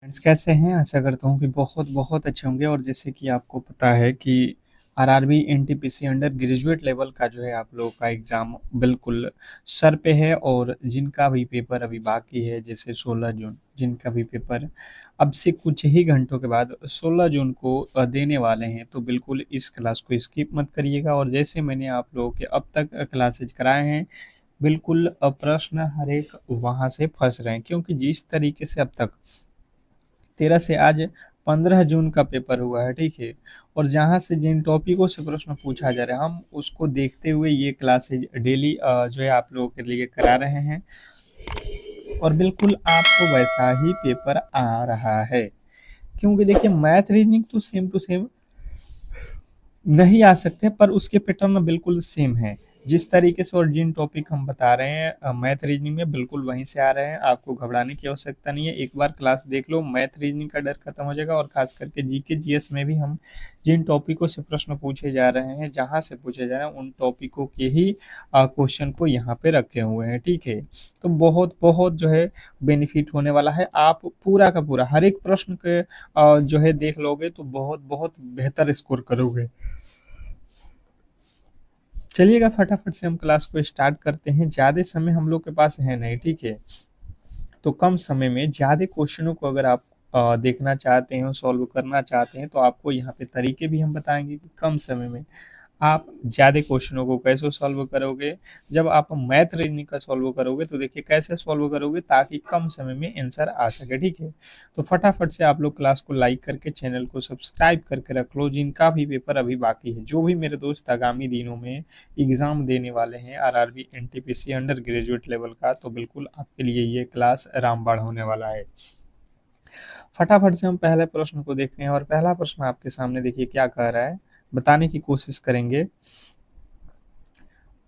Friends कैसे हैं? आशा करता हूँ कि बहुत बहुत अच्छे होंगे। और जैसे कि आपको पता है कि RRB NTPC under graduate level का जो है आप लोगों का एग्ज़ाम बिल्कुल सर पे है। और जिनका भी पेपर अभी बाकी है, जैसे 16 जून, जिनका भी पेपर अब से कुछ ही घंटों के बाद 16 जून को देने वाले हैं, तो बिल्कुल इस क्लास को स्किप मत करिएगा। और जैसे मैंने आप लोगों के अब तक क्लासेज कराए हैं, बिल्कुल प्रश्न हर एक वहाँ से फंस रहे हैं, क्योंकि जिस तरीके से अब तक 13 से आज 15 जून का पेपर हुआ है, ठीक है। और जहाँ से जिन टॉपिकों से प्रश्न पूछा जा रहा है, हम उसको देखते हुए ये क्लासेज डेली जो है आप लोगों के लिए करा रहे हैं। और बिल्कुल आपको वैसा ही पेपर आ रहा है, क्योंकि देखिए मैथ रीजनिंग तो सेम टू सेम नहीं आ सकते, पर उसके पैटर्न बिल्कुल सेम है। जिस तरीके से और जिन टॉपिक हम बता रहे हैं मैथ रीजनिंग में, बिल्कुल वहीं से आ रहे हैं। आपको घबराने की आवश्यकता नहीं है, एक बार क्लास देख लो, मैथ रीजनिंग का डर खत्म हो जाएगा। और खास करके जीके जीएस में भी हम जिन टॉपिकों से प्रश्न पूछे जा रहे हैं, जहाँ से पूछे जा रहे हैं, उन टॉपिकों के ही क्वेश्चन को यहाँ पे रखे हुए हैं, ठीक है। तो बहुत बहुत जो है बेनिफिट होने वाला है। आप पूरा का पूरा हर एक प्रश्न के जो है देख लोगे तो बहुत बहुत बेहतर स्कोर करोगे। चलिएगा फटाफट से हम क्लास को स्टार्ट करते हैं। ज़्यादा समय हम लोग के पास है नहीं, ठीक है। तो कम समय में ज़्यादा क्वेश्चनों को अगर आप देखना चाहते हैं और सॉल्व करना चाहते हैं, तो आपको यहाँ पे तरीके भी हम बताएंगे कि कम समय में आप ज़्यादा क्वेश्चनों को कैसे सॉल्व करोगे। जब आप मैथ रीजनिंग का सॉल्व करोगे तो देखिए कैसे सॉल्व करोगे ताकि कम समय में आंसर आ सके, ठीक है। तो फटाफट से आप लोग क्लास को लाइक करके चैनल को सब्सक्राइब करके रख लो। जिनका भी पेपर अभी बाकी है, जो भी मेरे दोस्त आगामी दिनों में एग्ज़ाम देने वाले हैं RRB NTPC under graduate level का, तो बिल्कुल आपके लिए ये क्लास रामबाण होने वाला है। फटाफट से हम पहले प्रश्न को देखते हैं। और पहला प्रश्न आपके सामने देखिए क्या कह रहा है, बताने की कोशिश करेंगे।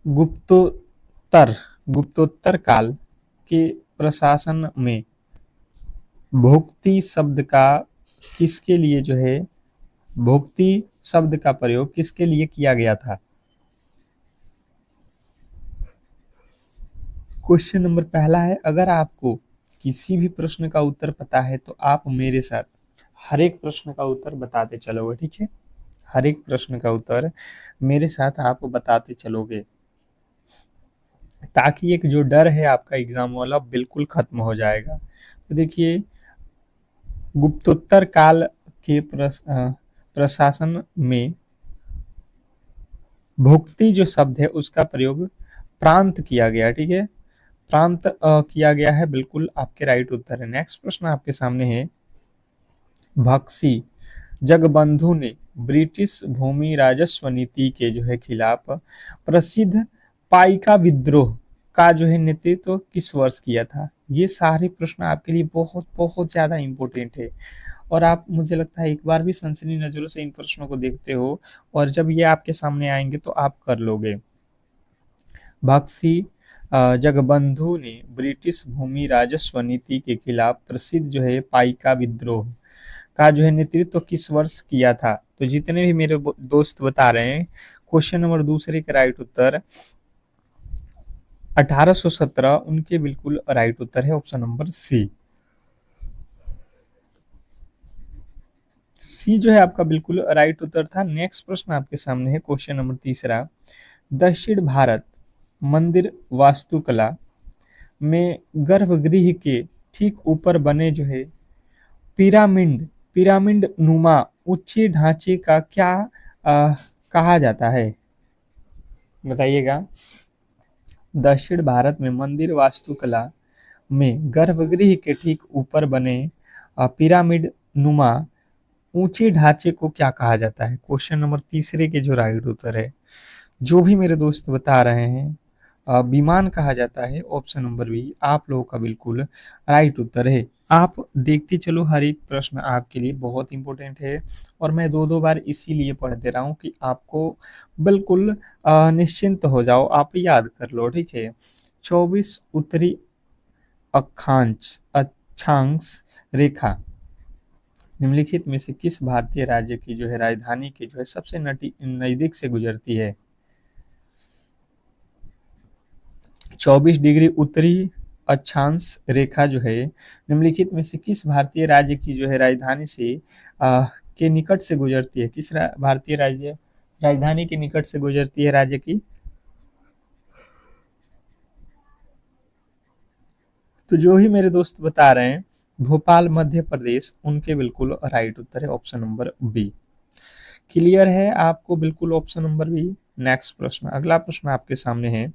गुप्तोत्तर गुप्तोत्तर काल के प्रशासन में भुक्ति शब्द का किसके लिए जो है भुक्ति शब्द का प्रयोग किसके लिए किया गया था? क्वेश्चन नंबर पहला है, अगर आपको किसी भी प्रश्न का उत्तर पता है तो आप मेरे साथ हर एक प्रश्न का उत्तर बताते चलोगे, ठीक है। हर एक प्रश्न का उत्तर मेरे साथ आप बताते चलोगे, ताकि एक जो डर है आपका एग्जाम वाला बिल्कुल खत्म हो जाएगा। तो देखिए, गुप्तोत्तर काल के प्रशासन में भुक्ति जो शब्द है उसका प्रयोग प्रांत किया गया, ठीक है। प्रांत किया गया है, बिल्कुल आपके राइट उत्तर है। नेक्स्ट प्रश्न आपके सामने है, बख्शी जगबंधु ने ब्रिटिश भूमि राजस्व नीति के जो है खिलाफ प्रसिद्ध पाइका विद्रोह का जो है नेतृत्व किस वर्ष किया था? ये सारे प्रश्न आपके लिए बहुत बहुत ज्यादा इंपॉर्टेंट है। और आप, मुझे लगता है, एक बार भी सनसनी नजरों से इन प्रश्नों को देखते हो, और जब ये आपके सामने आएंगे तो आप कर लोगे। बख्शी जगबंधु ने ब्रिटिश भूमि राजस्व नीति के खिलाफ प्रसिद्ध जो है पाइका विद्रोह का जो है नेतृत्व किस वर्ष किया था? तो जितने भी मेरे दोस्त बता रहे हैं, क्वेश्चन नंबर दूसरे का राइट उत्तर 1817, उनके बिल्कुल राइट उत्तर है ऑप्शन नंबर सी। सी जो है आपका बिल्कुल राइट उत्तर था। नेक्स्ट प्रश्न आपके सामने है, क्वेश्चन नंबर तीसरा, दक्षिण भारत मंदिर वास्तुकला में गर्भगृह के ठीक ऊपर बने जो है पिरामिड पिरामिड नुमा ऊंचे ढांचे का क्या आ, कहा जाता है? बताइएगा। दक्षिण भारत में मंदिर वास्तुकला में गर्भगृह के ठीक ऊपर बने पिरामिड नुमा ऊंचे ढांचे को क्या कहा जाता है? क्वेश्चन नंबर तीसरे के जो राइट उत्तर है, जो भी मेरे दोस्त बता रहे हैं, विमान कहा जाता है, ऑप्शन नंबर बी आप लोगों का बिल्कुल राइट उत्तर है। आप देखते चलो, हर एक प्रश्न आपके लिए बहुत इंपॉर्टेंट है। और मैं दो दो बार इसीलिए पढ़ दे रहा हूँ कि आपको बिल्कुल निश्चिंत हो जाओ, आप याद कर लो, ठीक है। 24 उत्तरी अक्षांश रेखा निम्नलिखित में से किस भारतीय राज्य की जो है राजधानी के जो है सबसे नजदीक से गुजरती है? 24 डिग्री उत्तरी अक्षांश रेखा जो है निम्नलिखित में से किस भारतीय राज्य की जो है राजधानी से के निकट से गुजरती है? किस भारतीय राज्य राजधानी के निकट से गुजरती है राज्य की? तो जो ही मेरे दोस्त बता रहे हैं भोपाल मध्य प्रदेश, उनके बिल्कुल राइट उत्तर है ऑप्शन नंबर बी। क्लियर है आपको बिल्कुल ऑप्शन नंबर बी। नेक्स्ट प्रश्न, अगला प्रश्न आपके सामने है।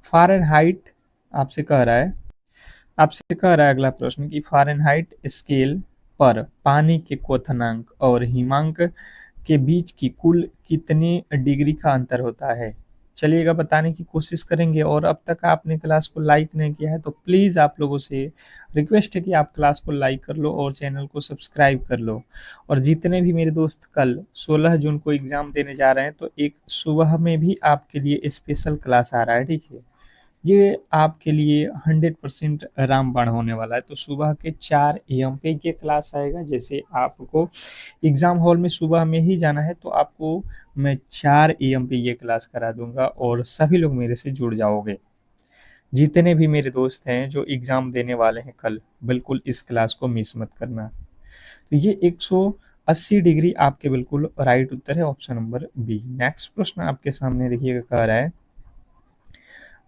फ़ारेनहाइट आपसे कह रहा है, अगला प्रश्न कि फ़ारेनहाइट स्केल पर पानी के क्वथनांक और हिमांक के बीच की कुल कितने डिग्री का अंतर होता है? चलिएगा बताने की कोशिश करेंगे। और अब तक आपने क्लास को लाइक नहीं किया है तो प्लीज़ आप लोगों से रिक्वेस्ट है कि आप क्लास को लाइक कर लो और चैनल को सब्सक्राइब कर लो। और जितने भी मेरे दोस्त कल 16 जून को एग्ज़ाम देने जा रहे हैं तो एक सुबह में भी आपके लिए स्पेशल क्लास आ रहा है, ठीक है? ये आपके लिए 100% रामबाण होने वाला है। तो सुबह के 4 AM पे ये क्लास आएगा। जैसे आपको एग्ज़ाम हॉल में सुबह में ही जाना है तो आपको मैं 4 AM पे ये क्लास करा दूंगा और सभी लोग मेरे से जुड़ जाओगे। जितने भी मेरे दोस्त हैं जो एग्ज़ाम देने वाले हैं कल, बिल्कुल इस क्लास को मिस मत करना। तो ये 180 डिग्री आपके बिल्कुल राइट उत्तर है ऑप्शन नंबर बी। नेक्स्ट प्रश्न आपके सामने देखिएगा, कह रहा है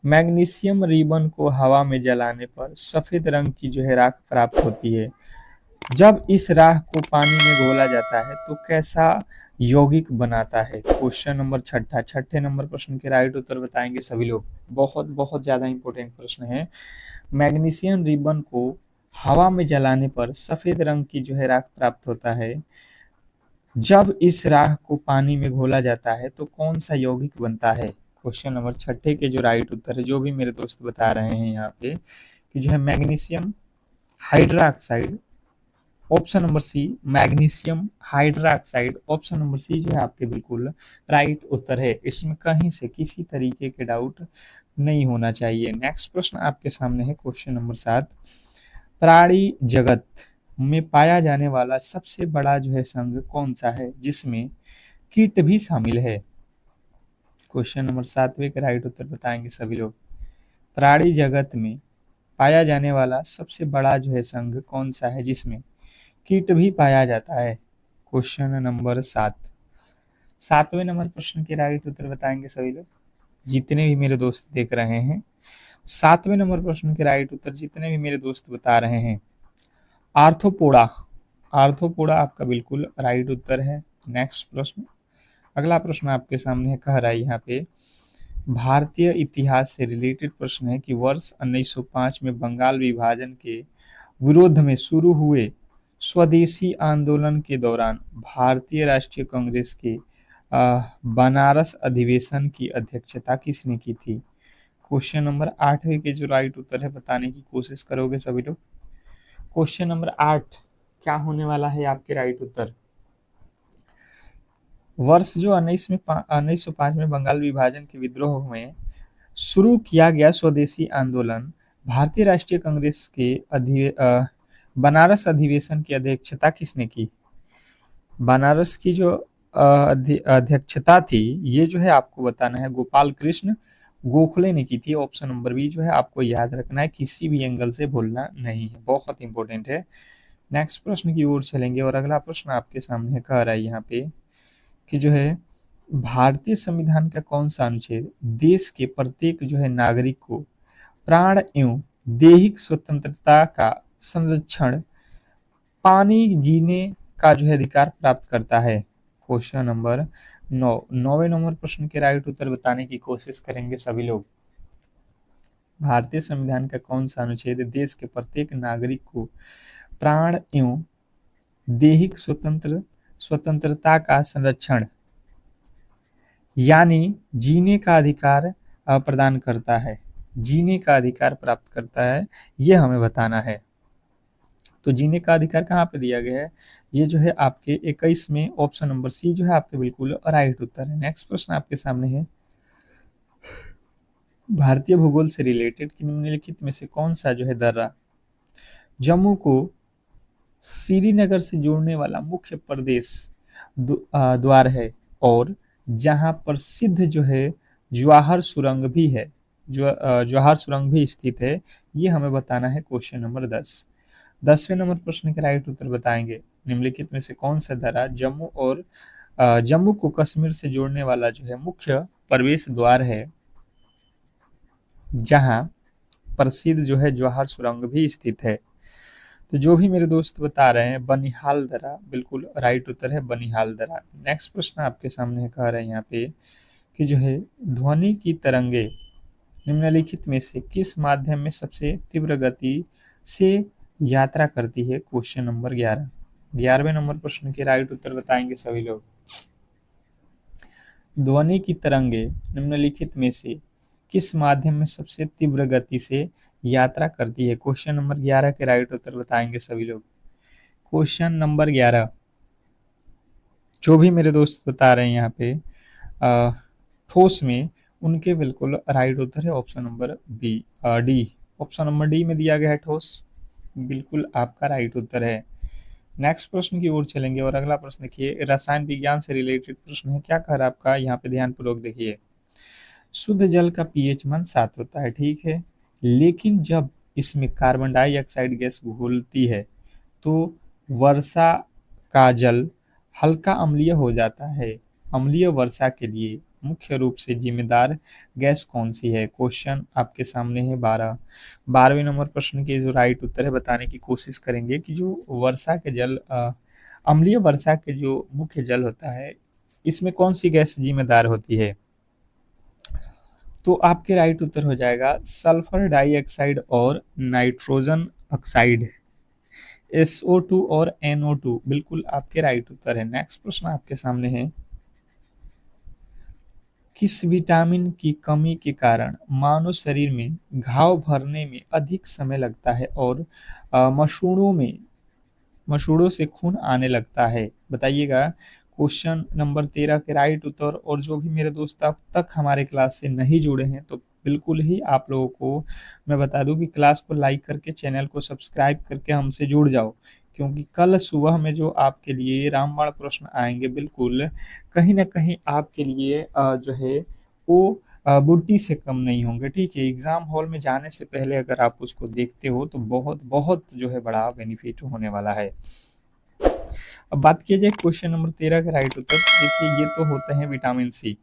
मैग्नीशियम रिबन को हवा में जलाने पर सफेद रंग की जो है राख प्राप्त होती है। जब इस राख को पानी में घोला जाता है तो कैसा यौगिक बनाता है? क्वेश्चन नंबर छठा, छठे नंबर प्रश्न के राइट उत्तर बताएंगे सभी लोग। बहुत बहुत ज्यादा इंपॉर्टेंट प्रश्न है। मैग्नीशियम रिबन को हवा में जलाने पर सफेद रंग की जो है राख प्राप्त होता है। जब इस राख को पानी में घोला जाता है तो कौन सा यौगिक बनता है? क्वेश्चन नंबर छठे के जो राइट उत्तर है, जो भी मेरे दोस्त बता रहे हैं यहाँ पे कि जो है magnesium hydroxide, option number C magnesium hydroxide, option number C जो है आपके बिल्कुल राइट उत्तर है। इसमें कहीं से किसी तरीके के डाउट नहीं होना चाहिए। नेक्स्ट प्रश्न आपके सामने है क्वेश्चन नंबर 7। प्राणी जगत में पाया जाने वाला सबसे बड़ा जो है संघ कौन सा है जिसमें कीट भी शामिल है? क्वेश्चन नंबर 7वें के राइट उत्तर बताएंगे सभी लोग। प्राणी जगत में पाया जाने वाला सबसे बड़ा जो है संघ कौन सा है जिसमें कीट भी पाया जाता है? क्वेश्चन नंबर 7, 7वें नंबर प्रश्न के राइट उत्तर बताएंगे सभी लोग, जितने भी मेरे दोस्त देख रहे हैं। 7वें नंबर प्रश्न के राइट उत्तर जितने भी मेरे दोस्त बता रहे हैं, आर्थ्रोपोडा, आर्थ्रोपोडा आपका बिल्कुल राइट उत्तर है। नेक्स्ट प्रश्न, अगला प्रश्न आपके सामने कह रहा है यहाँ पे भारतीय इतिहास से रिलेटेड प्रश्न है कि वर्ष 1905 में बंगाल विभाजन के विरोध में शुरू हुए स्वदेशी आंदोलन के दौरान भारतीय राष्ट्रीय कांग्रेस के बनारस अधिवेशन की अध्यक्षता किसने की थी? क्वेश्चन नंबर 8वें के जो राइट उत्तर है बताने की कोशिश करोगे सभी लोग। क्वेश्चन नंबर 8 क्या होने वाला है आपके राइट उत्तर? वर्ष जो 1905 में बंगाल विभाजन के विद्रोह में शुरू किया गया स्वदेशी आंदोलन भारतीय राष्ट्रीय कांग्रेस के बनारस अधिवेशन की अध्यक्षता किसने की? बनारस की जो अध्यक्षता थी ये जो है आपको बताना है गोपाल कृष्ण गोखले ने की थी। ऑप्शन नंबर बी जो है आपको याद रखना है, किसी भी एंगल से भूलना नहीं है, बहुत इंपॉर्टेंट है। नेक्स्ट प्रश्न की ओर चलेंगे और अगला प्रश्न आपके सामने कह रहा है यहाँ पे कि जो है भारतीय संविधान का कौन सा अनुच्छेद देश के प्रत्येक जो है नागरिक को प्राण एवं दैहिक स्वतंत्रता का संरक्षण, पानी जीने का जो है अधिकार प्राप्त करता है? क्वेश्चन नंबर 9, 9वें नंबर प्रश्न के राइट उत्तर बताने की कोशिश करेंगे सभी लोग। भारतीय संविधान का कौन सा अनुच्छेद देश के प्रत्येक नागरिक को प्राण एवं दैहिक स्वतंत्रता का संरक्षण यानी जीने का अधिकार प्रदान करता है, जीने का अधिकार प्राप्त करता है, ये हमें बताना है। तो जीने का अधिकार कहाँ पे दिया गया है? ये जो है आपके 21 में ऑप्शन नंबर सी जो है आपके बिल्कुल राइट उत्तर है। नेक्स्ट प्रश्न आपके सामने है भारतीय भूगोल से रिलेटेड कि निम्नलिखित में से कौन सा जो है दर्रा जम्मू को श्रीनगर से जोड़ने वाला मुख्य प्रदेश द्वार है और जहां प्रसिद्ध जो है जवाहर सुरंग भी है? जवाहर सुरंग भी स्थित है, ये हमें बताना है क्वेश्चन नंबर 10। 10वें नंबर प्रश्न के राइट उत्तर बताएंगे, निम्नलिखित में से कौन सा दर्रा जम्मू को कश्मीर से जोड़ने वाला जो है मुख्य प्रवेश द्वार है, जहां प्रसिद्ध जो है जवाहर सुरंग भी स्थित है। तो जो भी मेरे दोस्त बता रहे हैं बनिहाल दर्रा, बिल्कुल राइट उत्तर है बनिहाल दर्रा। नेक्स्ट प्रश्न आपके सामने कह रहे हैं यहाँ पे कि जो है ध्वनि की तरंगे निम्नलिखित में से किस माध्यम में सबसे तीव्र गति से यात्रा करती है, क्वेश्चन नंबर 11। 11वें नंबर प्रश्न के राइट उत्तर बताएंगे सभी लोग। ध्वनि की तरंगे निम्नलिखित में से किस माध्यम में सबसे तीव्र गति से यात्रा करती है, क्वेश्चन नंबर 11 के राइट उत्तर बताएंगे सभी लोग। क्वेश्चन नंबर 11, जो भी मेरे दोस्त बता रहे हैं यहाँ पे ठोस में, उनके बिल्कुल राइट उत्तर है option number D. Option number D में दिया गया है ठोस, बिल्कुल आपका राइट उत्तर है। नेक्स्ट प्रश्न की ओर चलेंगे और अगला प्रश्न देखिए, रसायन विज्ञान से रिलेटेड प्रश्न है। क्या कह रहा है आपका, यहाँ पे ध्यानपूर्वक देखिए। शुद्ध जल का पीएच मान 7 होता है, ठीक है, लेकिन जब इसमें कार्बन डाइऑक्साइड गैस घुलती है तो वर्षा का जल हल्का अम्लीय हो जाता है। अम्लीय वर्षा के लिए मुख्य रूप से जिम्मेदार गैस कौन सी है, क्वेश्चन आपके सामने है 12वें नंबर प्रश्न के जो राइट उत्तर है बताने की कोशिश करेंगे कि जो वर्षा के जल अम्लीय वर्षा के जो मुख्य जल होता है, इसमें कौन सी गैस जिम्मेदार होती है। तो आपके राइट उत्तर हो जाएगा सल्फर डाइऑक्साइड और नाइट्रोजन ऑक्साइड, SO2 और NO2, बिल्कुल आपके राइट उत्तर है। नेक्स्ट प्रश्न आपके सामने है, किस विटामिन की कमी के कारण मानव शरीर में घाव भरने में अधिक समय लगता है और मसूड़ों से खून आने लगता है, बताइएगा। क्वेश्चन नंबर 13 के राइट उत्तर। और जो भी मेरे दोस्त अब तक हमारे क्लास से नहीं जुड़े हैं तो बिल्कुल ही आप लोगों को मैं बता दूं कि क्लास को लाइक करके चैनल को सब्सक्राइब करके हमसे जुड़ जाओ, क्योंकि कल सुबह में जो आपके लिए रामबाण प्रश्न आएंगे, बिल्कुल कहीं ना कहीं आपके लिए जो है वो बुट्टी से कम नहीं होंगे, ठीक है। एग्जाम हॉल में जाने से पहले अगर आप उसको देखते हो तो बहुत बहुत जो है बड़ा बेनिफिट होने वाला है। अब बात किया जाए क्वेश्चन नंबर 13 का राइट उत्तर, देखिए ये तो होते हैं विटामिन सी।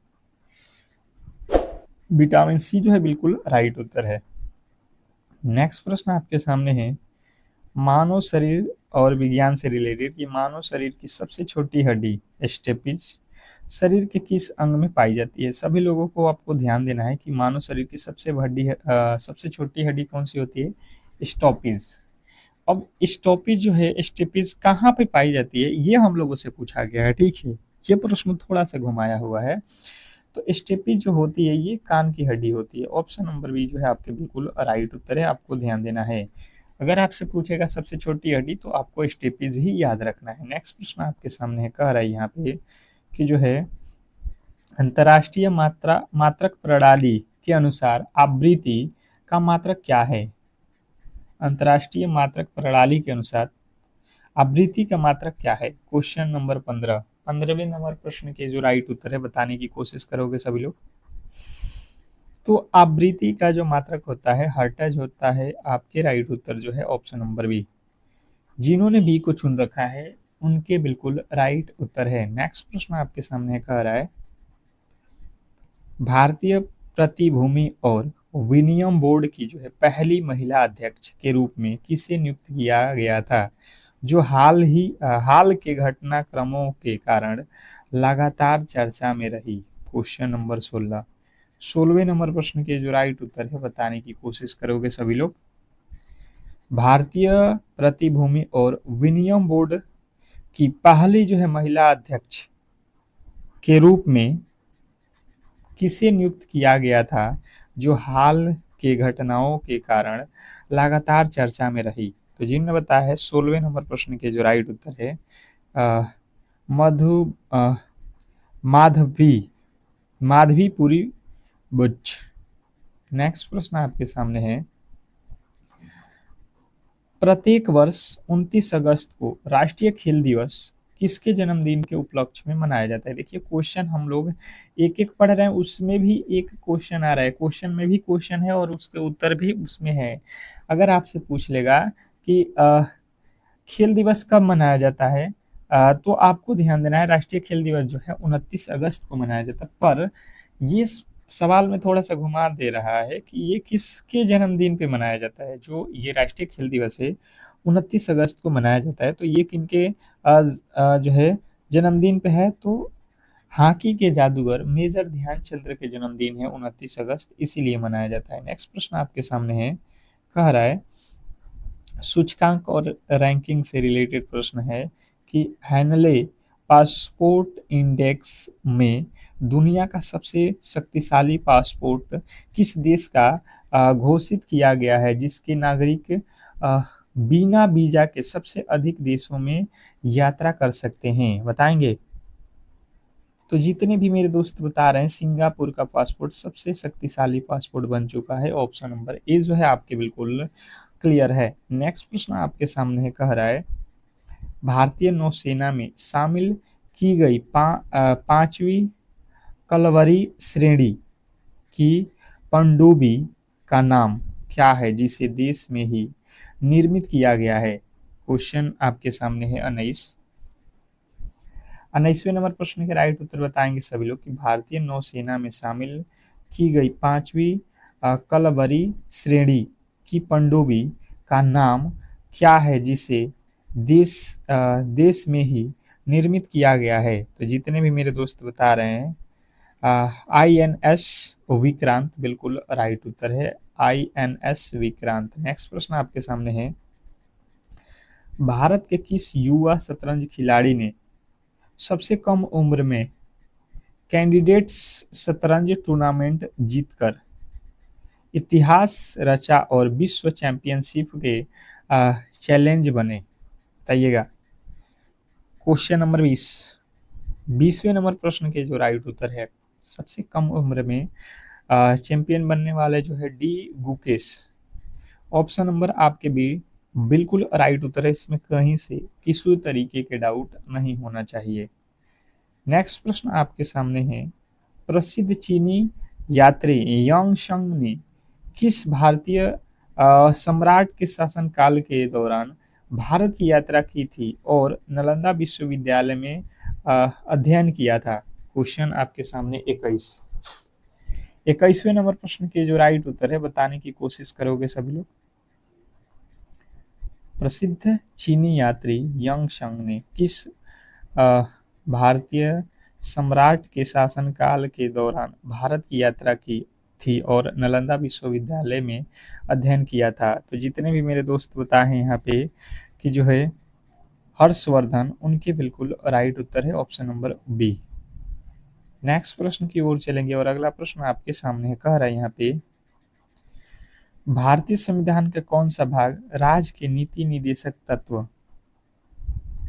विटामिन सी जो है बिल्कुल राइट उत्तर है। नेक्स्ट प्रश्न आपके सामने है, मानव शरीर और विज्ञान से रिलेटेड कि मानव शरीर की सबसे छोटी हड्डी स्टेपिज शरीर के किस अंग में पाई जाती है। सभी लोगों को आपको ध्यान देना है कि मानव शरीर की सबसे छोटी हड्डी कौन सी होती है, स्टॉपिज। अब स्टॉपेज जो है स्टेपेज कहाँ पे पाई जाती है, ये हम लोगों से पूछा गया है, ठीक है। ये प्रश्न थोड़ा सा घुमाया हुआ है। तो स्टेपेज जो होती है ये कान की हड्डी होती है। ऑप्शन नंबर बी जो है आपके बिल्कुल राइट उत्तर है, आपको ध्यान देना है। अगर आपसे पूछेगा सबसे छोटी हड्डी तो आपको स्टेपेज ही याद रखना है। नेक्स्ट प्रश्न आपके सामने है, कह रहा है यहाँ पे कि जो है अंतर्राष्ट्रीय मात्रक प्रणाली के अनुसार आवृत्ति का मात्रक क्या है। अंतर्राष्ट्रीय मात्रक प्रणाली के अनुसार आवृत्ति का मात्रक क्या है, क्वेश्चन नंबर 15। 15वें नंबर प्रश्न के जो राइट उत्तर है बताने की कोशिश करोगे सभी लोग। तो आवृत्ति का जो मात्रक होता है हर्ट्ज होता है, आपके राइट उत्तर जो है ऑप्शन नंबर बी। जिन्होंने बी को चुन रखा है उनके बिल्कुल राइट उत्तर है। नेक्स्ट प्रश्न आपके सामने कह रहा है, भारतीय प्रतिभूति और विनिमय बोर्ड की जो है पहली महिला अध्यक्ष के रूप में किसे नियुक्त किया गया था, जो हाल के घटनाक्रमों के कारण लगातार चर्चा में रही, क्वेश्चन नंबर 16। 16वें नंबर प्रश्न के जो राइट उत्तर है बताने की कोशिश करोगे सभी लोग। भारतीय प्रतिभूति और विनिमय बोर्ड की पहली जो है महिला अध्यक्ष के रूप में किसे नियुक्त किया गया था, जो हाल के घटनाओं के कारण लगातार चर्चा में रही। तो जिन्होंने बताया है 16वें नंबर प्रश्न के जो राइट उत्तर है मधु माधवी माधवीपुरी बुच। नेक्स्ट प्रश्न आपके सामने है, प्रत्येक वर्ष 29 अगस्त को राष्ट्रीय खेल दिवस किसके जन्मदिन के उपलक्ष्य में मनाया जाता है। देखिए क्वेश्चन हम लोग एक एक पढ़ रहे हैं, उसमें भी एक क्वेश्चन आ रहा है, क्वेश्चन में भी क्वेश्चन है और उसके उत्तर भी उसमें है। अगर आपसे पूछ लेगा कि खेल दिवस कब मनाया जाता है, तो आपको ध्यान देना है राष्ट्रीय खेल दिवस जो है 29 अगस्त को मनाया जाता है। पर ये सवाल में थोड़ा सा घुमा दे रहा है कि ये किसके जन्मदिन पे मनाया जाता है। जो ये राष्ट्रीय खेल दिवस है 29 अगस्त को मनाया जाता है, तो ये किनके जो है जन्मदिन पे है, तो हॉकी के जादूगर मेजर ध्यानचंद्र के जन्मदिन है 29 अगस्त, इसीलिए मनाया जाता है। नेक्स्ट प्रश्न आपके सामने है, कह रहा है सूचकांक और रैंकिंग से रिलेटेड प्रश्न है कि हैनले पासपोर्ट इंडेक्स में दुनिया का सबसे शक्तिशाली पासपोर्ट किस देश का घोषित किया गया है, जिसके नागरिक बिना वीजा के सबसे अधिक देशों में यात्रा कर सकते हैं, बताएंगे। तो जितने भी मेरे दोस्त बता रहे हैं सिंगापुर का पासपोर्ट सबसे शक्तिशाली पासपोर्ट बन चुका है, ऑप्शन नंबर ए जो है आपके बिल्कुल क्लियर है। नेक्स्ट प्रश्न आपके सामने है, कह रहा है भारतीय नौसेना में शामिल की गई पांचवी कलवरी श्रेणी की पनडुब्बी का नाम क्या है, जिसे देश में ही निर्मित किया गया है। क्वेश्चन आपके सामने है 19वें नंबर प्रश्न के राइट उत्तर बताएंगे सभी लोग कि भारतीय नौसेना में शामिल की गई पांचवी कलवरी श्रेणी की पनडुब्बी का नाम क्या है, जिसे देश में ही निर्मित किया गया है। तो जितने भी मेरे दोस्त बता रहे हैं INS विक्रांत बिल्कुल राइट उत्तर है, INS विक्रांत। नेक्स्ट प्रश्न आपके सामने है, भारत के किस युवा शतरंज खिलाड़ी ने सबसे कम उम्र में कैंडिडेट्स शतरंज टूर्नामेंट जीतकर इतिहास रचा और विश्व चैंपियनशिप के चैलेंज बने, बताइएगा। क्वेश्चन नंबर 20वें नंबर प्रश्न के जो राइट उत्तर है, सबसे कम उम्र में चैंपियन बनने वाले जो है डी गुकेश, ऑप्शन नंबर आपके बी बिल्कुल राइट उत्तर है, इसमें कहीं से किसी तरीके के डाउट नहीं होना चाहिए। नेक्स्ट प्रश्न आपके सामने है, प्रसिद्ध चीनी यात्री यांग शंग ने किस भारतीय सम्राट के शासनकाल के दौरान भारत की यात्रा की थी और नालंदा विश्वविद्यालय में अध्ययन किया था। क्वेश्चन आपके सामने 21वें नंबर प्रश्न के जो राइट उत्तर है बताने की कोशिश करोगे सभी लोग। प्रसिद्ध चीनी यात्री यांग शंग ने किस भारतीय सम्राट के शासनकाल के दौरान भारत की यात्रा की थी और नालंदा विश्वविद्यालय में अध्ययन किया था। तो जितने भी मेरे दोस्त बताए हैं यहाँ पे कि जो है हर्षवर्धन, उनके बिल्कुल राइट उत्तर है ऑप्शन नंबर बी। नेक्स्ट प्रश्न की ओर चलेंगे और अगला प्रश्न आपके सामने है, कह रहा है यहाँ पे भारतीय संविधान का कौन सा भाग राज्य के नीति निदेशक तत्व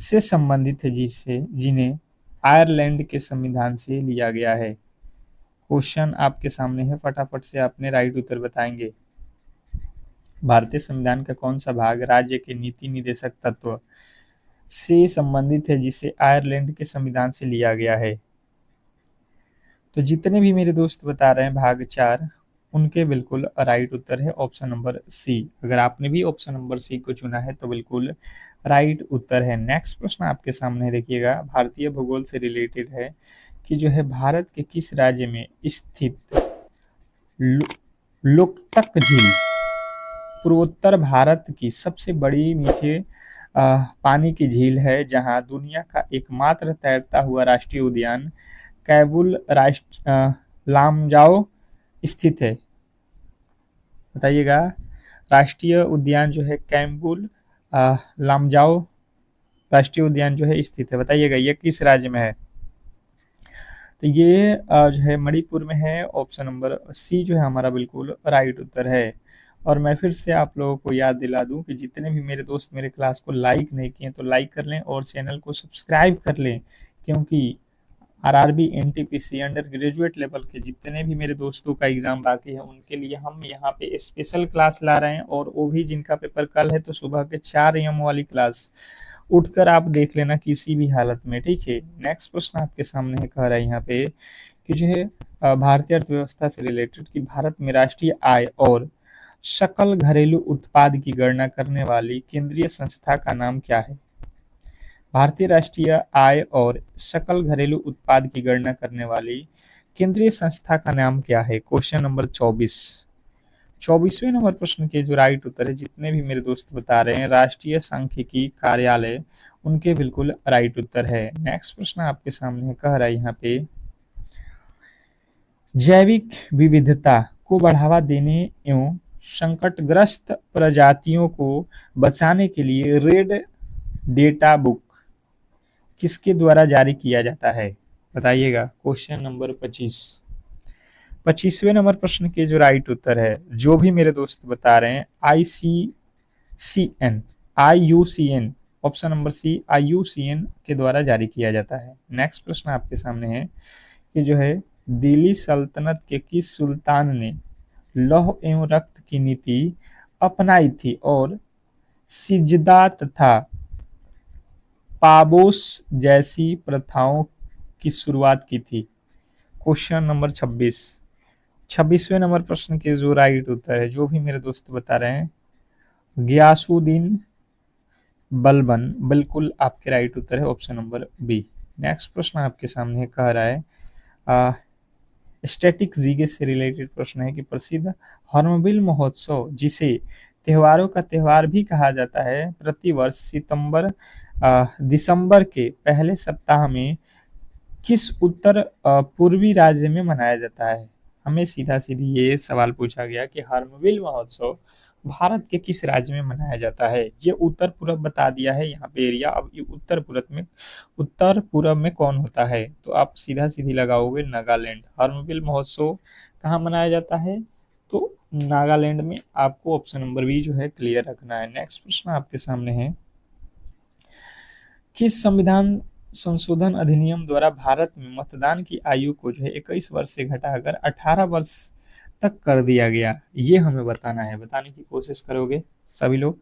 से संबंधित है, जिन्हें आयरलैंड के संविधान से लिया गया है। क्वेश्चन आपके सामने है, फटाफट से अपने राइट उत्तर बताएंगे। भारतीय संविधान का कौन सा भाग राज्य के नीति निदेशक तत्व से संबंधित है, जिसे आयरलैंड के संविधान से लिया गया है। तो जितने भी मेरे दोस्त बता रहे हैं भाग 4, उनके बिल्कुल राइट उत्तर है ऑप्शन नंबर सी। अगर आपने भी ऑप्शन नंबर सी को चुना है तो बिल्कुल राइट उत्तर है। नेक्स्ट प्रश्न आपके सामने देखिएगा, भारतीय भूगोल से रिलेटेड है कि जो है भारत के किस राज्य में स्थित लोकतक झील पूर्वोत्तर भारत की सबसे बड़ी मीठे पानी की झील है, जहां दुनिया का एकमात्र तैरता हुआ राष्ट्रीय उद्यान कैबुल लामजाओ स्थित है, बताइएगा। राष्ट्रीय उद्यान जो है कैम्बुल लामजाओ राष्ट्रीय उद्यान जो है स्थित है, बताइएगा ये किस राज्य में है। तो ये जो है मणिपुर में है, ऑप्शन नंबर सी जो है हमारा बिल्कुल राइट उत्तर है। और मैं फिर से आप लोगों को याद दिला दूं कि जितने भी मेरे दोस्त मेरे क्लास को लाइक नहीं किए तो लाइक कर लें और चैनल को सब्सक्राइब कर लें, क्योंकि RRB NTPC under graduate level के जितने भी मेरे दोस्तों का एग्जाम बाकी है उनके लिए हम यहाँ पे स्पेशल क्लास ला रहे हैं, और वो भी जिनका पेपर कल है तो सुबह के 4 AM वाली क्लास, उठकर आप देख लेना किसी भी हालत में, ठीक है। नेक्स्ट प्रश्न आपके सामने है, कह रहा है यहाँ पे कि जो है भारतीय अर्थव्यवस्था से रिलेटेड कि भारत में राष्ट्रीय आय और सकल घरेलू उत्पाद की गणना करने वाली केंद्रीय संस्था का नाम क्या है? भारतीय राष्ट्रीय आय और सकल घरेलू उत्पाद की गणना करने वाली केंद्रीय संस्था का नाम क्या है? Question number 24। 24वें नंबर प्रश्न के जो राइट उत्तर है, जितने भी मेरे दोस्त बता रहे हैं, राष्ट्रीय सांख्यिकी कार्यालय, उनके बिल्कुल राइट उत्तर है। नेक्स्ट प्रश्न आपके सामने कह रहा है यहाँ पे, जैविक विविधता को बढ़ावा देने एवं संकटग्रस्त प्रजातियों को बचाने के लिए रेड डेटा बुक किसके द्वारा जारी किया जाता है? बताइएगा। Question number 25। 25वें नंबर प्रश्न के जो राइट उत्तर है, जो भी मेरे दोस्त बता रहे हैं, IUCN, option number C, IUCN के द्वारा जारी किया जाता है। नेक्स्ट प्रश्न आपके सामने है कि जो है दिल्ली सल्तनत के किस सुल्तान ने लौह एवं रक्त की नीति अपनाई थी और सिजदा तथा पाबोस जैसी प्रथाओं की शुरुआत की थी? Question number 26। 26वें नंबर प्रश्न के जो राइट उत्तर है, जो भी मेरे दोस्त बता रहे हैं, गियासुद्दीन बलबन, बिल्कुल आपके राइट उत्तर है, ऑप्शन नंबर बी। नेक्स्ट प्रश्न आपके सामने कह रहा है, स्टैटिक जीके से रिलेटेड प्रश्न है कि प्रसिद्ध हॉर्नबिल महोत्सव, जिसे त्योहारों का त्योहार भी कहा जाता है, प्रतिवर्ष दिसंबर के पहले सप्ताह में किस उत्तर पूर्वी राज्य में मनाया जाता है? हमें सीधा सीधी ये सवाल पूछा गया कि हॉर्नबिल महोत्सव भारत के किस राज्य में मनाया जाता है। ये उत्तर पूरब बता दिया है यहाँ पे एरिया। अब ये उत्तर पूरब में कौन होता है? तो आप सीधा सीधी लगाओगे नागालैंड। हॉर्नबिल महोत्सव कहाँ मनाया जाता है? तो नागालैंड में। आपको ऑप्शन नंबर बी जो है क्लियर रखना है। नेक्स्ट प्रश्न आपके सामने है, किस संविधान संशोधन अधिनियम द्वारा भारत में मतदान की आयु को जो है 21 वर्ष से घटाकर 18 वर्ष तक कर दिया गया? ये हमें बताना है, बताने की कोशिश करोगे सभी लोग।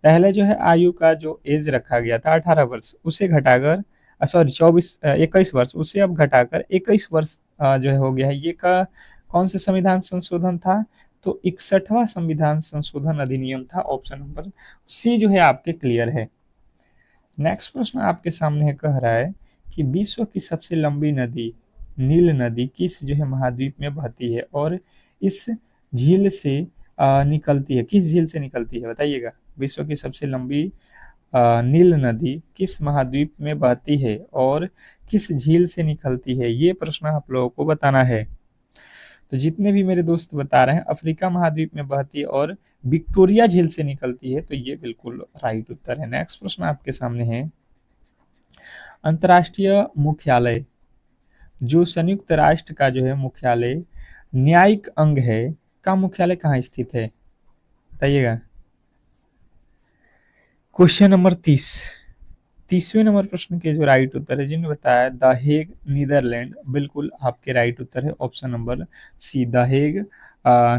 पहले जो है आयु का जो एज रखा गया था 18 वर्ष, उसे घटाकर 21 वर्ष, उसे अब घटाकर 21 वर्ष जो है हो गया है। ये का कौन से संविधान संशोधन था? तो 61वां संविधान संशोधन अधिनियम था। ऑप्शन नंबर सी जो है आपके क्लियर है। नेक्स्ट प्रश्न आपके सामने है, कह रहा है कि विश्व की सबसे लंबी नदी नील नदी किस जो है महाद्वीप में बहती है और इस झील से निकलती है? किस झील से निकलती है बताइएगा। विश्व की सबसे लंबी नील नदी किस महाद्वीप में बहती है और किस झील से निकलती है? ये प्रश्न आप लोगों को बताना है। तो जितने भी मेरे दोस्त बता रहे हैं अफ्रीका महाद्वीप में बहती है और विक्टोरिया झील से निकलती है, तो ये बिल्कुल राइट उत्तर है। नेक्स्ट प्रश्न आपके सामने है, अंतर्राष्ट्रीय मुख्यालय, जो संयुक्त राष्ट्र का जो है मुख्यालय न्यायिक अंग है, का मुख्यालय कहाँ स्थित है? बताइएगा। क्वेश्चन नंबर 30वें नंबर प्रश्न के जो राइट उत्तर है, जिन्होंने बताया द हेग नीदरलैंड, बिल्कुल आपके राइट उत्तर है, option number C, the Hague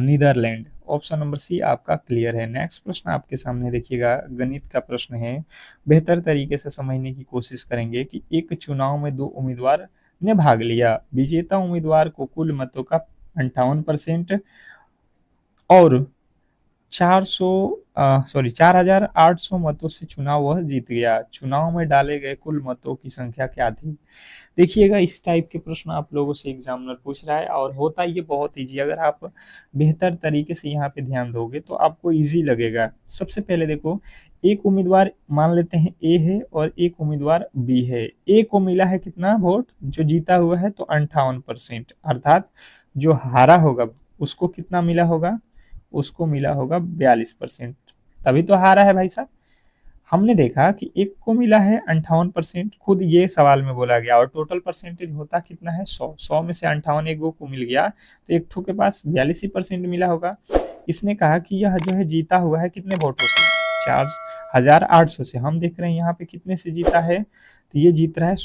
Netherland. Option number C आपका क्लियर है। नेक्स्ट प्रश्न आपके सामने देखिएगा, गणित का प्रश्न है, बेहतर तरीके से समझने की कोशिश करेंगे कि एक चुनाव में 2 उम्मीदवार ने भाग लिया, विजेता उम्मीदवार को कुल मतों का 58% और 4,800 मतों से चुनाव वह जीत गया। चुनाव में डाले गए कुल मतों की संख्या क्या थी? देखिएगा, इस टाइप के प्रश्न आप लोगों से एग्जामिनर पूछ रहा है और होता ये बहुत इजी। अगर आप बेहतर तरीके से यहाँ पे ध्यान दोगे तो आपको इजी लगेगा। सबसे पहले देखो, एक उम्मीदवार मान लेते हैं ए है और एक उम्मीदवार बी है। ए को मिला है कितना वोट, जो जीता हुआ है, तो 58%, अर्थात जो हारा होगा उसको कितना मिला होगा? उसको मिला होगा 42%, तभी तो हारा है भाई साहब। हमने देखा कि एक को मिला है 58%, खुद ये सवाल में बोला गया, और टोटल परसेंटेज होता कितना है? 100 में से 58 एक को मिल गया, तो एक ठो के पास 42% मिला होगा। इसने कहा कि यह जो है जीता हुआ है कितने वोटों से? 4,800 से। हम देख रहे हैं यहाँ पे कितने से जीता है, तो ये जीत रहा है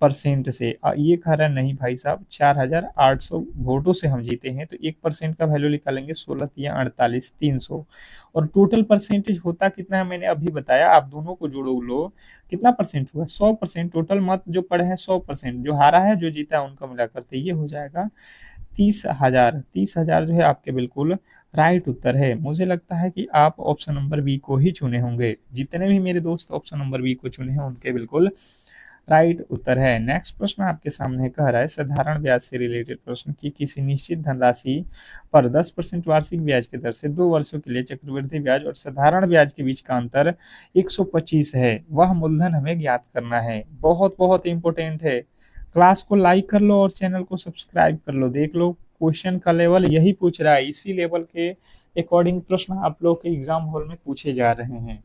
परसेंट से। ये कह रहा है नहीं भाई साहब, 4,800 वोटों से हम जीते हैं, तो 1% का वैल्यू निकालेंगे 16 या 48, 300। और टोटल परसेंटेज होता कितना है मैंने अभी बताया, आप दोनों को जोड़ो लो, कितना परसेंट हुआ? 100%। टोटल मत जो पड़े हैं 100%, जो हारा है जो जीता है उनका मिलाकर, तो ये हो जाएगा 30,000। 30,000 जो है आपके बिल्कुल राइट उत्तर है। मुझे लगता है कि आप ऑप्शन नंबर बी को ही चुने होंगे। जितने भी मेरे दोस्त ऑप्शन नंबर बी को चुने हैं उनके बिल्कुल राइट उत्तर है। नेक्स्ट प्रश्न आपके सामने कह रहा है साधारण ब्याज से रिलेटेड प्रश्न की किसी निश्चित धनराशि पर 10% वार्षिक ब्याज की दर से 2 वर्षों के लिए चक्रवृद्धि ब्याज और साधारण ब्याज के बीच का अंतर 125 है, वह मूलधन हमें ज्ञात करना है। बहुत बहुत इंपॉर्टेंट है। क्लास को लाइक कर लो और चैनल को सब्सक्राइब कर लो। देख लो क्वेश्चन का लेवल यही पूछ रहा है, इसी लेवल के अकॉर्डिंग प्रश्न आप लोग के एग्जाम हॉल में पूछे जा रहे हैं।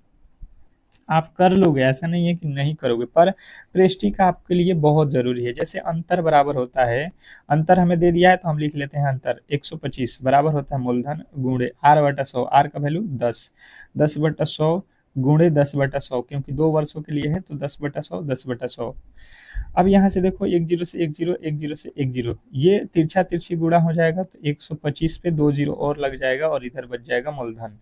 आप कर लोगे, ऐसा नहीं है कि नहीं करोगे, पर प्रेस्टिक आपके लिए बहुत जरूरी है। जैसे अंतर बराबर होता है, अंतर हमें दे दिया है तो हम लिख लेते हैं अंतर 125 बराबर होता है मूलधन गुणे r/100। आर का वैल्यू 10, 10/100 गुणे 10/100, क्योंकि 2 वर्षों के लिए है तो 10/100, 10/100। अब यहाँ से देखो, एक जीरो से एक जीरो, एक जीरो से एक जीरो, ये तिरछा तिरछी गुणा हो जाएगा तो 125 पे 2 जीरो और लग जाएगा और इधर बच जाएगा मूलधन,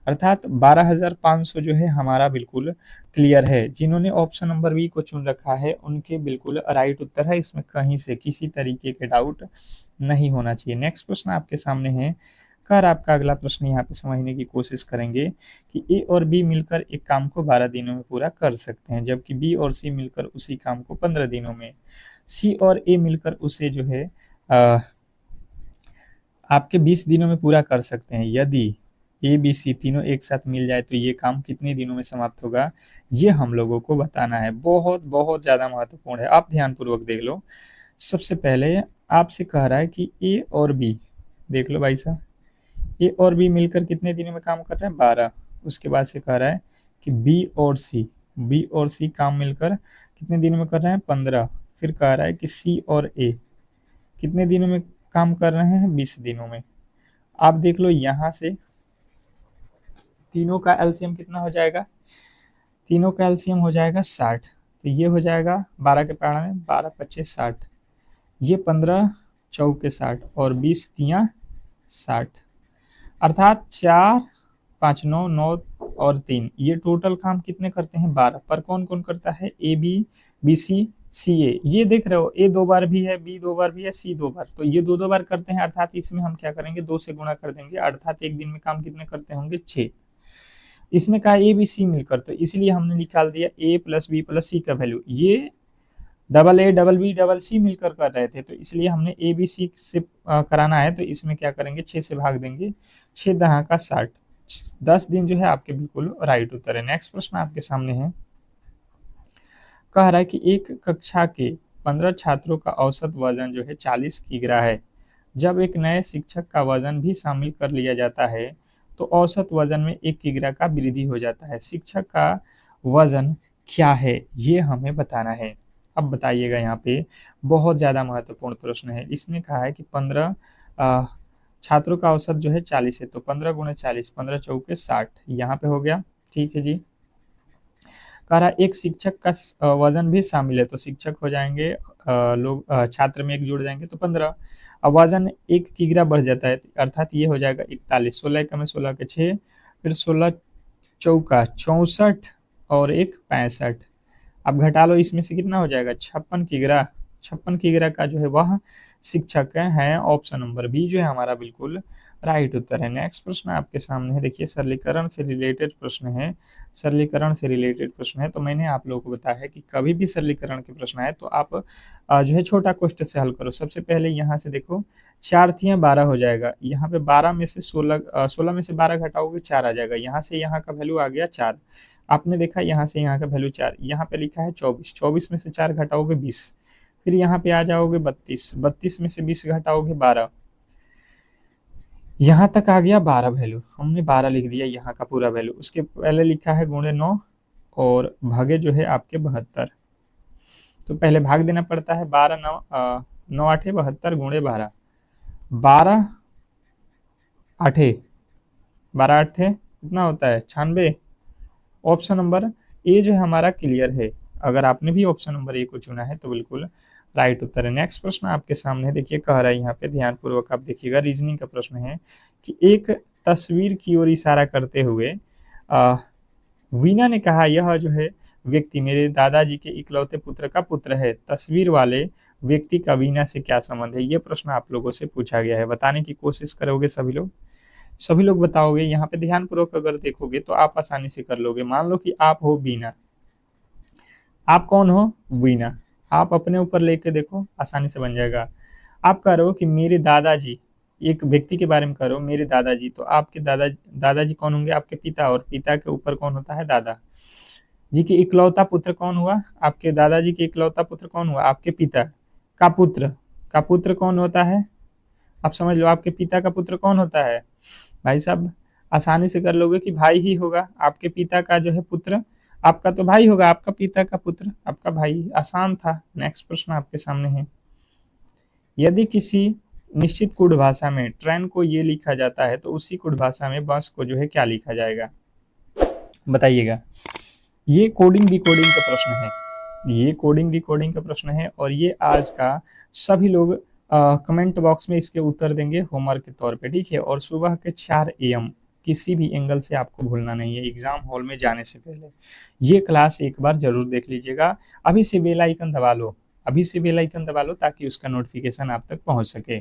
अर्थात 12,500 जो है हमारा बिल्कुल क्लियर है। जिन्होंने ऑप्शन नंबर बी को चुन रखा है उनके बिल्कुल राइट उत्तर है, इसमें कहीं से किसी तरीके के डाउट नहीं होना चाहिए। नेक्स्ट प्रश्न आपके सामने है, कर आपका अगला प्रश्न यहाँ पे समझने की कोशिश करेंगे कि ए और बी मिलकर एक काम को 12 दिनों में पूरा कर सकते हैं, जबकि बी और सी मिलकर उसी काम को 15 दिनों में। सी और ए मिलकर उसे जो है आपके 20 दिनों में पूरा कर सकते हैं। यदि ए बी सी तीनों एक साथ मिल जाए तो ये काम कितने दिनों में समाप्त होगा, ये हम लोगों को बताना है। बहुत बहुत ज्यादा महत्वपूर्ण है, आप ध्यान पूर्वक देख लो। सबसे पहले आपसे कह रहा है कि ए और बी, देख लो भाई साहब, ए और बी मिलकर कितने दिनों में काम कर रहे हैं, 12। उसके बाद से कह रहा है कि बी और सी काम मिलकर कितने दिनों में कर रहे हैं, 15। फिर कह रहा है कि सी और ए कितने दिनों में काम कर रहे हैं, 20 दिनों में। आप देख लो यहाँ से तीनों का एलसीएम कितना हो जाएगा, तीनों का एलसीएम हो जाएगा 60। तो ये हो जाएगा 12 के पारा में 12 25 60, ये 15 चौके 60 और 20 तिया 60, अर्थात 4 5 9 9 और 3, ये टोटल काम कितने करते हैं, 12। पर कौन कौन करता है, ए बी, बी सी, सी ए। ये देख रहे हो, ए 2 बार भी है, बी 2 बार भी है, सी 2 बार, तो ये 2 2 बार करते हैं, अर्थात इसमें हम क्या करेंगे, 2 से गुणा कर देंगे, अर्थात एक दिन में काम कितने करते होंगे, 6। इसने कहा ए बी सी मिलकर, तो इसलिए हमने निकाल दिया A plus B plus C का वैल्यू। ये double A double B double C मिलकर कर रहे थे, तो इसलिए हमने ए बी सी से कराना है, तो इसमें क्या करेंगे, 6 से भाग देंगे, 6 दहा का 60, 10 दिन जो है आपके बिल्कुल राइट उत्तर है। नेक्स्ट प्रश्न आपके सामने है, कह रहा है कि एक कक्षा के 15 छात्रों का औसत वजन जो है 40 किग्रा है। जब एक नए शिक्षक का वजन भी शामिल कर लिया जाता है तो औसत वजन में 1 किग्रा का वृद्धि हो जाता है। शिक्षक का वजन क्या है, ये हमें बताना है। अब बताइएगा, यहाँ पे बहुत ज्यादा महत्वपूर्ण प्रश्न है। इसने कहा है कि 15 छात्रों का औसत जो है 40 है, तो 15 गुणे 40, 15 चौके 60, यहाँ पे हो गया, ठीक है जी। कह रहा एक शिक्षक का वजन भी शामिल है, तो शिक्षक हो जाएंगे लोग, छात्र में एक जुड़ जाएंगे तो 15। अब वजन 1 किग्रा बढ़ जाता है, अर्थात ये हो जाएगा 41, 16 का में 16 के 6, फिर 16 चौका 64 और एक 65। अब घटा लो, इसमें से कितना हो जाएगा, 56 किग्रा। 56 किग्रा का जो है वह शिक्षक है। ऑप्शन नंबर बी जो है हमारा बिल्कुल राइट उत्तर है। नेक्स्ट प्रश्न आपके सामने है, देखिए सरलीकरण से रिलेटेड प्रश्न है। सरलीकरण से रिलेटेड प्रश्न है, तो मैंने आप लोगों को बताया है कि कभी भी सरलीकरण के प्रश्न आए तो आप जो है छोटा क्वेश्चन से हल करो। सबसे पहले यहाँ से देखो, 4 तिया 12 हो जाएगा, यहाँ पे 12 में से 16 में से 12 घटाओगे 4 आ जाएगा, यहाँ से यहाँ का वैल्यू आ गया 4। आपने देखा यहाँ से यहाँ का वैल्यू 4, यहाँ पे लिखा है 24, 24 में से 4 घटाओगे 20, फिर यहाँ पे आ जाओगे 32, 32 में से 20 घटाओगे 12, यहाँ तक आ गया 12 वैल्यू, हमने 12 लिख दिया यहाँ का पूरा वैल्यू। उसके पहले लिखा है गुणे 9 और भागे जो है आपके 72, तो पहले भाग देना पड़ता है, 12 9 आठे 72 गुणे 12, 12 आठे 12 आठे कितना होता है, 96। ऑप्शन नंबर ए जो है हमारा क्लियर है, अगर आपने भी ऑप्शन नंबर ए को चुना है तो बिल्कुल राइट उत्तर है। नेक्स्ट प्रश्न आपके सामने देखिए, कह रहा है यहाँ पे, ध्यानपूर्वक आप देखिएगा, रीजनिंग का प्रश्न है कि एक तस्वीर की ओर इशारा करते हुए वीना ने कहा, यह जो है व्यक्ति मेरे दादाजी के इकलौते पुत्र का पुत्र है। तस्वीर वाले व्यक्ति का वीना से क्या संबंध है? ये प्रश्न आप लोगों से पूछा गया है, बताने की कोशिश करोगे सभी लोग? सभी लोग बताओगे। यहाँ पे ध्यानपूर्वक अगर देखोगे तो आप आसानी से कर लोगे। मान लो कि आप हो वीना, आप कौन हो? वीना। आप अपने ऊपर लेके देखो, आसानी से बन जाएगा। आप कह रहे हो कि मेरे दादाजी, एक व्यक्ति के बारे में कह रहे हो मेरे दादाजी, तो आपके दादाजी कौन होंगे? आपके पिता, और पिता के ऊपर कौन होता है? दादा जी के इकलौता पुत्र कौन हुआ? आपके दादाजी के इकलौता पुत्र कौन हुआ? आपके पिता का पुत्र। का पुत्र कौन होता है? आप समझ लो, आपके पिता का पुत्र कौन होता है? भाई साहब आसानी से कर लोगे कि भाई ही होगा। आपके पिता का जो है पुत्र आपका तो भाई होगा, आपका पिता का पुत्र आपका भाई। आसान था। नेक्स्ट प्रश्न आपके सामने है, यदि किसी निश्चित कुढ़ भाषा में ट्रेन को ये लिखा जाता है तो उसी कुढ़ भाषा में बस को जो है क्या लिखा जाएगा? बताइएगा। ये कोडिंग डिकोडिंग का प्रश्न है, ये कोडिंग डिकोडिंग का प्रश्न है, और ये आज का सभी लोग कमेंट बॉक्स में इसके उत्तर देंगे होमवर्क के तौर पे, ठीक है। और सुबह के 4 AM किसी भी एंगल से आपको भूलना नहीं है एग्जाम हॉल में जाने से पहले। ये क्लास एक बार जरूर देख लीजिएगा। अभी से बेल आइकन दबा लो, अभी से बेल आइकन दबा लो ताकि उसका नोटिफिकेशन आप तक पहुंच सके।